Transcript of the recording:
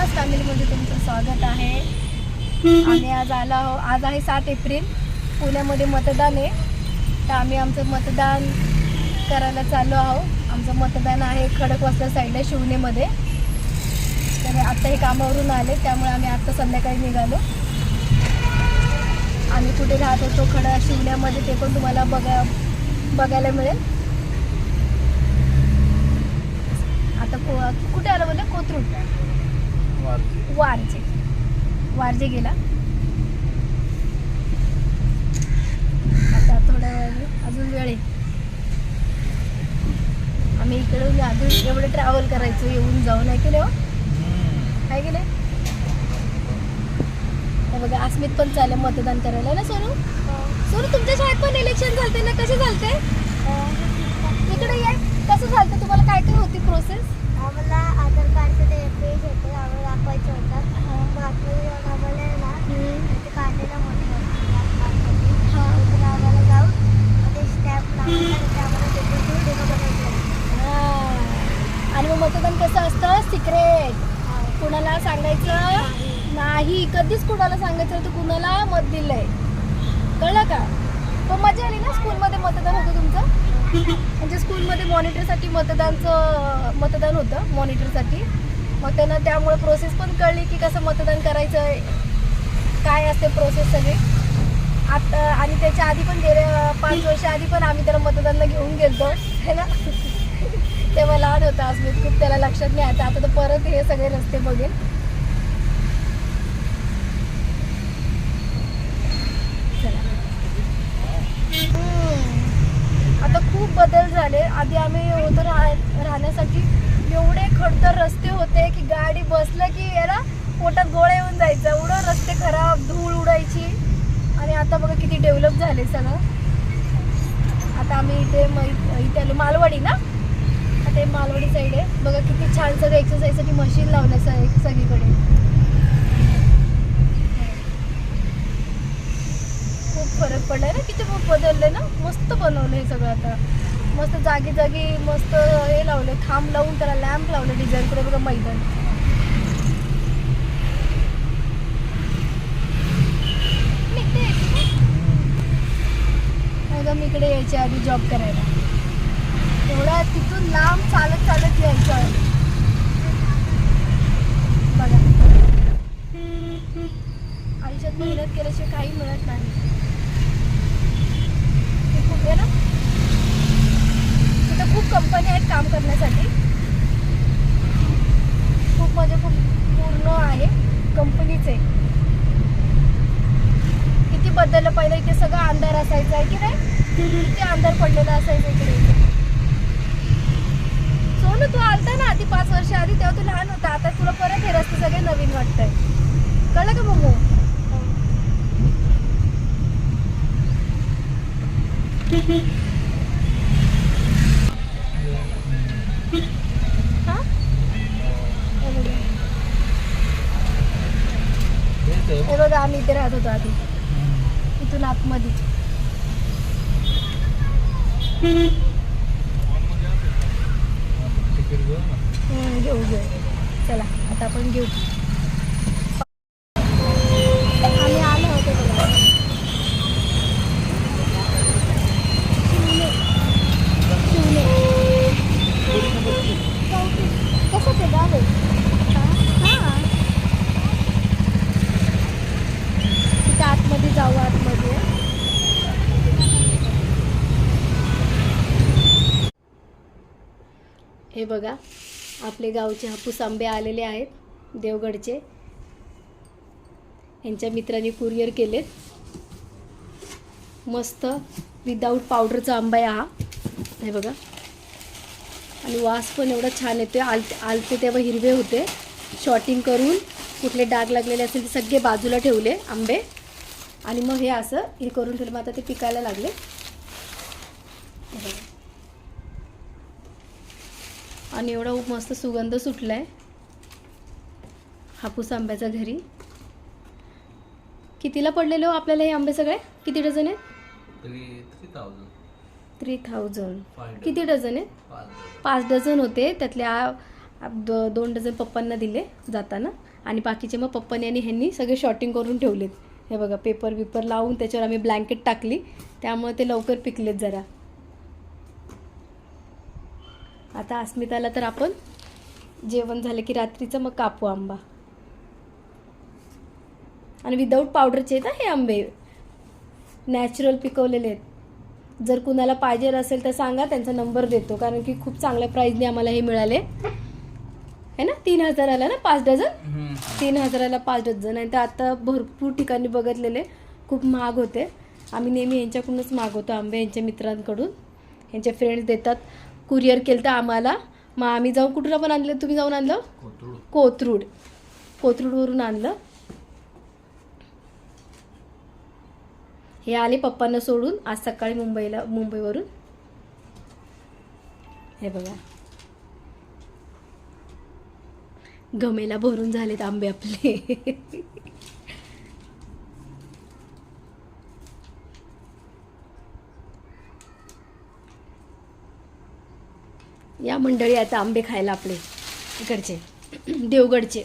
आवाज फॅमिलीमध्ये तुमचं स्वागत आहे. आम्ही आज आज आहे 7 एप्रिल. पुण्यामध्ये मतदान आहे, तर आम्ही आमचं मतदान करायला चाललो आहोत. आमचं मतदान आहे खडकवासला साईडला शिवनेमध्ये. तर आत्ता हे कामावरून आले, त्यामुळे आम्ही आत्ता संध्याकाळी निघालो. आम्ही कुठे राहत होतो शिवण्यामध्ये, ते पण तुम्हाला बघायला मिळेल. आता कुठे आलं बोलले? कोथरूड, वारजे गेला. आता थोड्या वेळाने अजून वेळ आहे. आम्ही इकडे अजून एवढं ट्रॅव्हल करायचं येऊन जाऊन, आहे की नाही? आहे की नाही? बघा अस्मित पण चालेल मतदान करायला ना. सोनू तुमच्या शाळेत पण इलेक्शन झालते ना? कसे झालते? इकडे ये. कसं झालं? तुम्हाला काय काय होती प्रोसेस? आम्हाला आधार कार्डचं ते पेज होतं, आम्हाला दाखवायचं होतं. मग आम्हाला ना ते काढलेलं होतं तर आम्हाला जाऊन ते स्टॅम्प लावून ते आम्हाला डेमो बनायचं. आणि मग मतदान कसं असतं? सिक्रेट, कुणाला सांगायचं नाही. कधीच कुणाला सांगायचं तर कुणाला मत दिलंय, कळलं का? पण मजा आली ना? स्कूलमध्ये मतदान होतं तुमचं? म्हणजे स्कूलमध्ये मॉनिटरसाठी मतदान होतं, मॉनिटरसाठी. मग त्यांना त्यामुळे प्रोसेस पण कळली की कसं मतदान करायचं आहे, काय असते प्रोसेस सगळी. आता आणि त्याच्या आधी पण गेल्या 5 वर्ष आधी पण आम्ही त्याला मतदानला घेऊन गेलतो है ना. तेव्हा लहान होता अस्मित, खूप त्याला लक्षात नाही आता. आता तर परत हे सगळे रस्ते बघेल. आता खूप बदल झाले. आधी आम्ही होतो राहण्यासाठी एवढे खडतर रस्ते होते की गाडी बसलं की याला पोटात गोळा येऊन जायचा, एवढं रस्ते खराब, धूळ उडायची. आणि आता बघा किती डेव्हलप झाले सगळं. आता आम्ही इथे आलो मालवडी ना. आता हे मालवडी साईड आहे बघा, किती छान सगळं एक्सरसाइजसाठी मशीन लावलं सगळीकडे. खूप फरक पडलाय ना, किती खूप बदललंय ना. मस्त बनवलंय सगळं. आता मस्त जागी जागी मस्त हे लावले, खांब लावून त्याला लॅम्प लावले डिझाईन कडे बघा. मैदान मी इकडे यायच्या आधी जॉब करायला एवढा तिथून लांब चालत यायचं बघा. आयुष्यात मेहनत केल्याशिवाय काही मिळत नाही. खूप आहे ना, तिथं खूप कंपनी आहेत काम करण्यासाठी. खूप पूर्ण आहे कंपनीच आहे. किती बदललं. पहिलं इथे सगळं अंधार असायचं, आहे की नाही? किती अंधार पडलेला असायचं इकडे. सोनू तू आलता ना आधी 5 वर्ष आधी, तेव्हा तू लहान होता. आता तुला परत हे रस्ते सगळे नवीन वाटतंय, कळलं का मग? हे बघा आम्ही इथे राहत होतो आधी, इथून आतमध्ये. घेऊ चला आता आपण घेऊ. आम्ही आलो होतो बघा शिवने. कसं ते गाव आहे? हां, तिथे आतमध्ये जाऊ. आतमध्ये हे बघा आपले गावचे हापूस आंबे आलेले आहेत, देवगडचे. यांच्या मित्रांनी कुरिअर केलेत. मस्त विदाऊट पावडरचा आंबा आहे हा. हे बघा, आणि वास पण एवढा छान येते. आलते तेव्हा हिरवे होते. शॉर्टिंग करून कुठले डाग लागलेले असेल ते सगळे बाजूला ठेवले आंबे, आणि मग हे असं हे करून ठेवलं. मग आता ते पिकायला लागले. आणि एवढा मस्त सुगंध सुटलाय हापूस आंब्याचा घरी. कितीला पडलेले हो आपल्याला हे आंबे सगळे? किती डझन आहेत? 3000. किती डझन आहेत? 5 डझन होते. त्यातल्या 2 डझन पप्पांना दिले जाताना आणि बाकीचे मग पप्पाने आणि ह्यांनी सगळे शॉर्टिंग करून ठेवलेत. हे बघा पेपर विपर लावून त्याच्यावर आम्ही ब्लँकेट टाकली त्यामुळे ते लवकर पिकलेत जरा. आता अस्मिताला तर आपण जेवण झालं की रात्रीचं मग कापू आंबा. आणि विदाऊट पावडरचे आहेत हे आंबे, नॅचरल पिकवलेले आहेत. जर कुणाला पाहिजे असेल तर सांगा, त्यांचा नंबर देतो. कारण की खूप चांगल्या प्राईजने आम्हाला हे मिळाले है ना. 3,000ला ना 5 डझन, 3,000ला 5 डझन. आणि तर आता भरपूर ठिकाणी बघितलेले खूप महाग होते. आम्ही नेहमी यांच्याकडूनच मागवतो आंबे, यांच्या मित्रांकडून. यांचे फ्रेंड्स देतात. कुरिअर केलं तर आम्हाला, मग आम्ही जाऊन कुठून पण आणलं. तुम्ही जाऊन आणलं कोथरूडवरून आणलं. हे आले पप्पांना सोडून आज सकाळी मुंबईवरून. हे बघा गमेला भरून झालेत आंबे आपले. या मंडळी आता आंबे खायला आपले इकडचे देवगडचे.